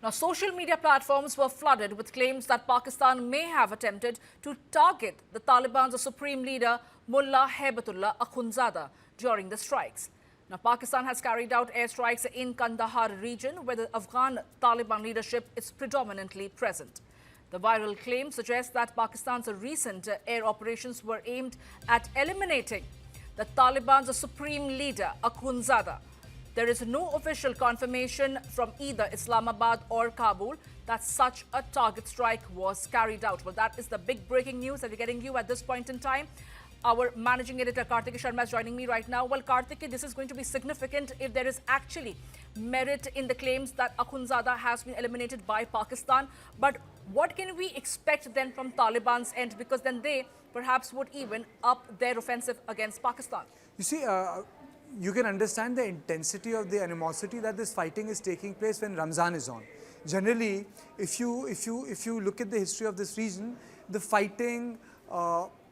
Now, social media platforms were flooded with claims that Pakistan may have attempted to target the Taliban's supreme leader, Mullah Haibatullah Akhunzada, during the strikes. Now, Pakistan has carried out airstrikes in Kandahar region, where the Afghan Taliban leadership is predominantly present. The viral claim suggests that Pakistan's recent air operations were aimed at eliminating the Taliban's supreme leader, Akhunzada. There is no official confirmation from either Islamabad or Kabul that such a target strike was carried out. Well, that is the big breaking news that we're getting you at this point in time. Our managing editor Karthik Sharma is joining me right now. Well, Karthik, this is going to be significant if there is actually merit in the claims that Akhunzada has been eliminated by Pakistan. But what can we expect then from Taliban's end? Because then they perhaps would even up their offensive against Pakistan. You see, you can understand the intensity of the animosity that this fighting is taking place when Ramzan is on. Generally, if you look at the history of this region, the fighting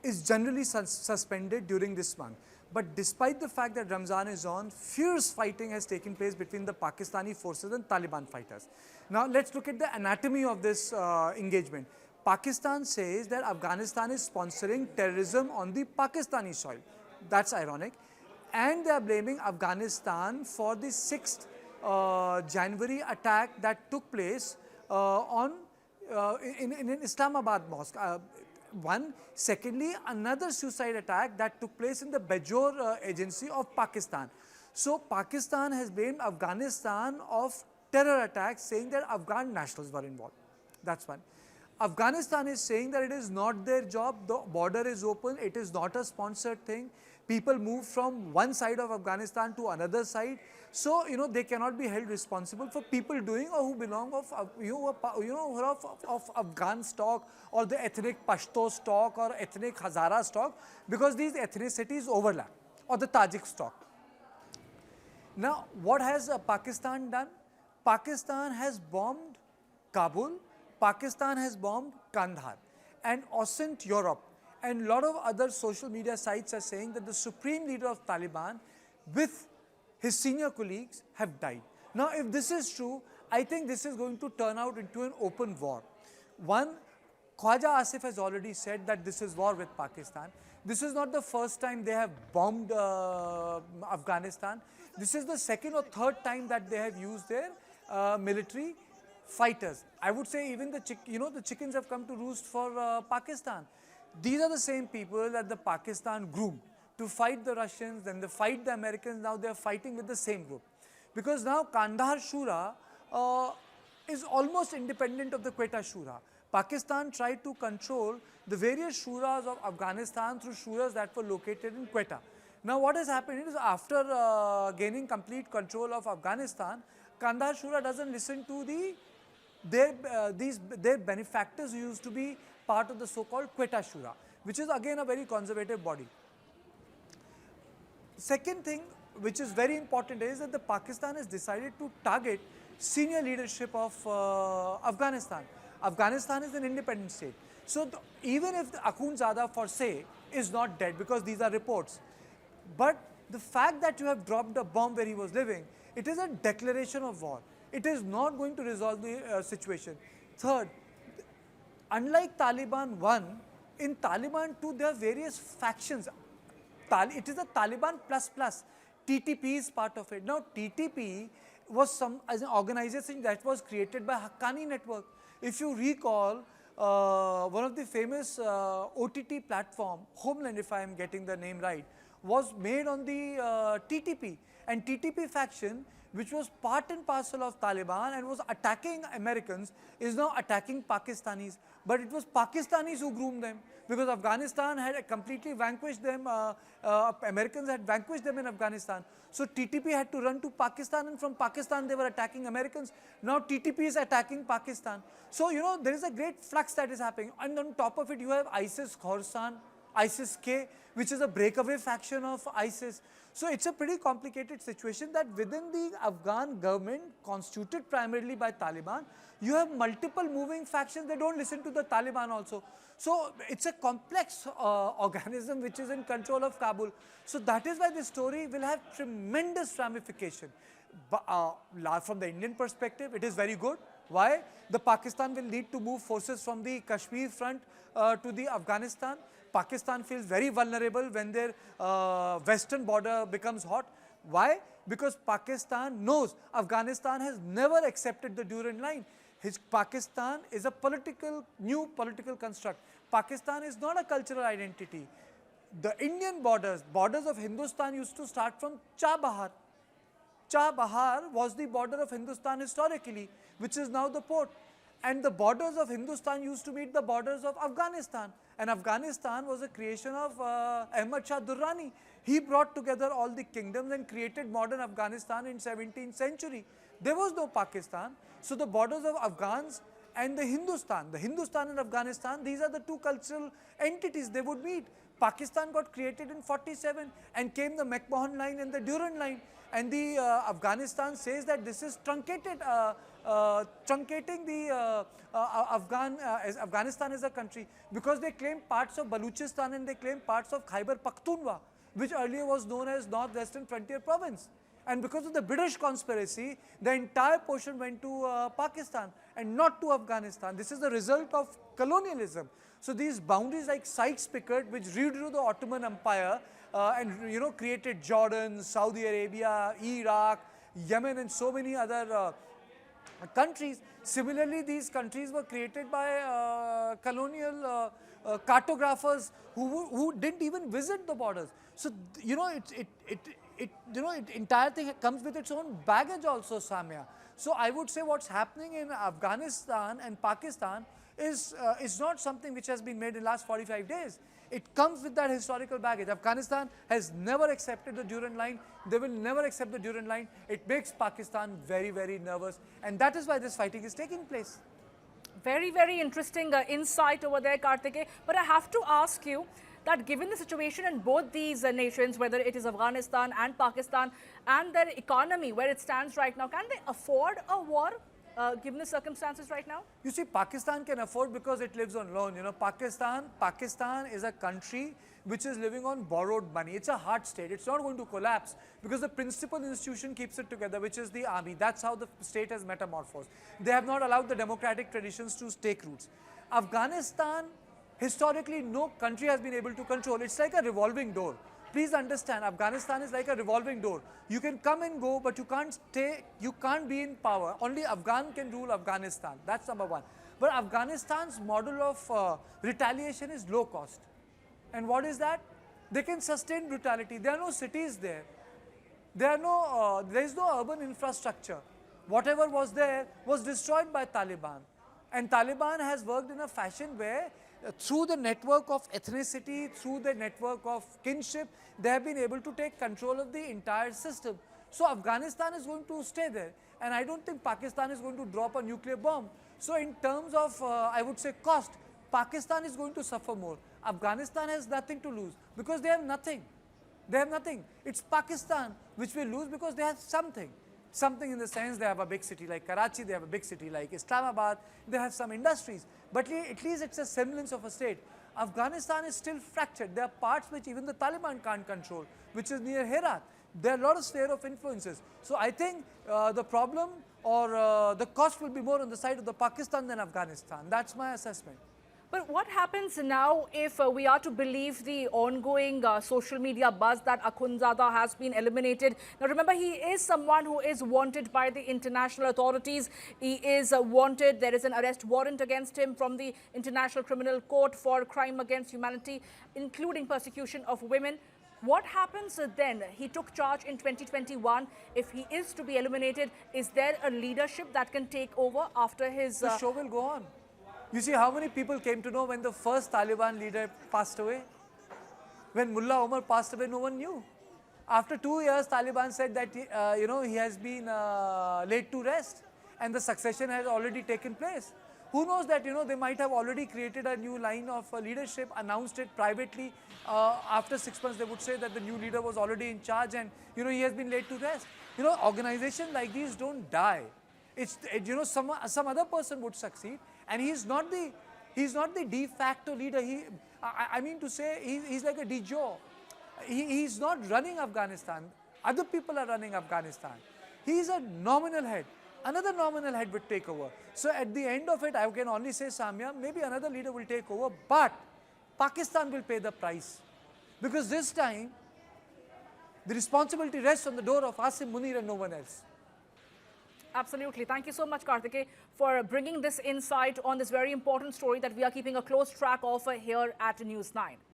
is generally suspended during this month. But despite the fact that Ramzan is on, fierce fighting has taken place between the Pakistani forces and Taliban fighters. Now, let's look at the anatomy of this engagement. Pakistan says that Afghanistan is sponsoring terrorism on the Pakistani soil. That's ironic. And they are blaming Afghanistan for the 6th January attack that took place in Islamabad mosque. One. Secondly, another suicide attack that took place in the Bajor agency of Pakistan. So, Pakistan has blamed Afghanistan of terror attacks, saying that Afghan nationals were involved. That's one. Afghanistan is saying that it is not their job, the border is open, it is not a sponsored thing. People move from one side of Afghanistan to another side. So, they cannot be held responsible for people doing or who belong of Afghan stock or the ethnic Pashto stock or ethnic Hazara stock, because these ethnicities overlap, or the Tajik stock. Now, what has Pakistan done? Pakistan has bombed Kabul, Pakistan has bombed Kandahar, and OSCE Europe and a lot of other social media sites are saying that the supreme leader of Taliban with his senior colleagues have died. Now, if this is true, I think this is going to turn out into an open war. One, Khwaja Asif has already said that this is war with Pakistan. This is not the first time they have bombed Afghanistan. This is the second or third time that they have used their military fighters. I would say even the chickens have come to roost for Pakistan. These are the same people that the Pakistan groomed to fight the Russians, then they fight the Americans. Now they are fighting with the same group, because now Kandahar Shura is almost independent of the Quetta Shura. Pakistan tried to control the various shuras of Afghanistan through shuras that were located in Quetta. Now what has happened is, after gaining complete control of Afghanistan, Kandahar Shura doesn't listen to their benefactors who used to be part of the so-called Quetta Shura, which is again a very conservative body. Second thing which is very important is that the Pakistan has decided to target senior leadership of Afghanistan. Afghanistan is an independent state. So even if the Akhunzada for say is not dead, because these are reports, but the fact that you have dropped a bomb where he was living, it is a declaration of war. It is not going to resolve the situation. Third, unlike Taliban 1, in Taliban 2 there are various factions. It is a Taliban plus. TTP is part of it. Now TTP was as an organization that was created by Haqqani network. If you recall, one of the famous OTT platform, Homeland, if I am getting the name right, was made on the TTP. And TTP faction, which was part and parcel of Taliban and was attacking Americans, is now attacking Pakistanis. But it was Pakistanis who groomed them, because Afghanistan had completely vanquished them, Americans had vanquished them in Afghanistan. So TTP had to run to Pakistan, and from Pakistan they were attacking Americans. Now TTP is attacking Pakistan. So, there is a great flux that is happening. And on top of it, you have ISIS Khorasan, ISIS-K, which is a breakaway faction of ISIS. So it's a pretty complicated situation that within the Afghan government, constituted primarily by Taliban, you have multiple moving factions. They don't listen to the Taliban also. So it's a complex organism which is in control of Kabul. So that is why this story will have tremendous ramification. From the Indian perspective, it is very good. Why? The Pakistan will need to move forces from the Kashmir front to the Afghanistan. Pakistan feels very vulnerable when their western border becomes hot. Why? Because Pakistan knows Afghanistan has never accepted the Durand line. Pakistan is a new political construct. Pakistan is not a cultural identity. The Indian borders of Hindustan used to start from Chabahar. Chabahar was the border of Hindustan historically, which is now the port. And the borders of Hindustan used to meet the borders of Afghanistan. And Afghanistan was a creation of Ahmad Shah Durrani. He brought together all the kingdoms and created modern Afghanistan in 17th century. There was no Pakistan. So the borders of Afghans and the Hindustan and Afghanistan, these are the two cultural entities they would meet. Pakistan got created in 47 and came the McMahon line and the Durand line. And the Afghanistan says that this is truncating the Afghanistan as a country, because they claim parts of Baluchistan and they claim parts of Khyber Pakhtunkhwa, which earlier was known as Northwestern Frontier Province. And because of the British conspiracy, the entire portion went to Pakistan and not to Afghanistan. This is the result of colonialism. So these boundaries like Sykes-Picot, which redrew the Ottoman Empire and created Jordan, Saudi Arabia, Iraq, Yemen, and so many other countries. Similarly, these countries were created by colonial cartographers who didn't even visit the borders. So entire thing comes with its own baggage also, Samya. So I would say what's happening in Afghanistan and Pakistan is not something which has been made in the last 45 days. It comes with that historical baggage. Afghanistan has never accepted the Durand line. They will never accept the Durand line. It makes Pakistan very, very nervous. And that is why this fighting is taking place. Very, very interesting insight over there, Kartike. But I have to ask you that given the situation in both these nations, whether it is Afghanistan and Pakistan, and their economy, where it stands right now, can they afford a war? Given the circumstances right now? You see, Pakistan can afford because it lives on loan. Pakistan is a country which is living on borrowed money. It's a hard state. It's not going to collapse because the principal institution keeps it together, which is the army. That's how the state has metamorphosed. They have not allowed the democratic traditions to take roots. Afghanistan, historically, no country has been able to control. It's like a revolving door. Please understand, Afghanistan is like a revolving door. You can come and go, but you can't stay, you can't be in power. Only Afghan can rule Afghanistan. That's number one. But Afghanistan's model of retaliation is low cost. And what is that? They can sustain brutality. There are no cities there. There is no urban infrastructure. Whatever was there was destroyed by Taliban. And Taliban has worked in a fashion where through the network of ethnicity, through the network of kinship, they have been able to take control of the entire system. So Afghanistan is going to stay there. And I don't think Pakistan is going to drop a nuclear bomb. So in terms of, I would say, cost, Pakistan is going to suffer more. Afghanistan has nothing to lose because they have nothing. They have nothing. It's Pakistan which will lose because they have something. Something in the sense they have a big city like Karachi, they have a big city like Islamabad, they have some industries. But at least it's a semblance of a state. Afghanistan is still fractured. There are parts which even the Taliban can't control, which is near Herat. There are a lot of sphere of influences. So I think the problem or the cost will be more on the side of the Pakistan than Afghanistan. That's my assessment. But what happens now if we are to believe the ongoing social media buzz that Akhunzada has been eliminated? Now remember, he is someone who is wanted by the international authorities. He is wanted. There is an arrest warrant against him from the International Criminal Court for crime against humanity, including persecution of women. What happens then? He took charge in 2021. If he is to be eliminated, is there a leadership that can take over after his... The show will go on. You see how many people came to know when the first Taliban leader passed away? When Mullah Omar passed away, no one knew. After 2 years, Taliban said that he has been laid to rest and the succession has already taken place. Who knows that they might have already created a new line of leadership, announced it privately. After 6 months, they would say that the new leader was already in charge and he has been laid to rest. Organizations like these don't die. Some other person would succeed. And he's not the de facto leader. I mean to say, he's like a de jure. He's not running Afghanistan. Other people are running Afghanistan. He's a nominal head. another nominal head would take over. So at the end of it, I can only say, Samya, maybe another leader will take over, but Pakistan will pay the price. Because this time, the responsibility rests on the door of Asim Munir and no one else. Absolutely. Thank you so much, Karthike, for bringing this insight on this very important story that we are keeping a close track of here at News 9.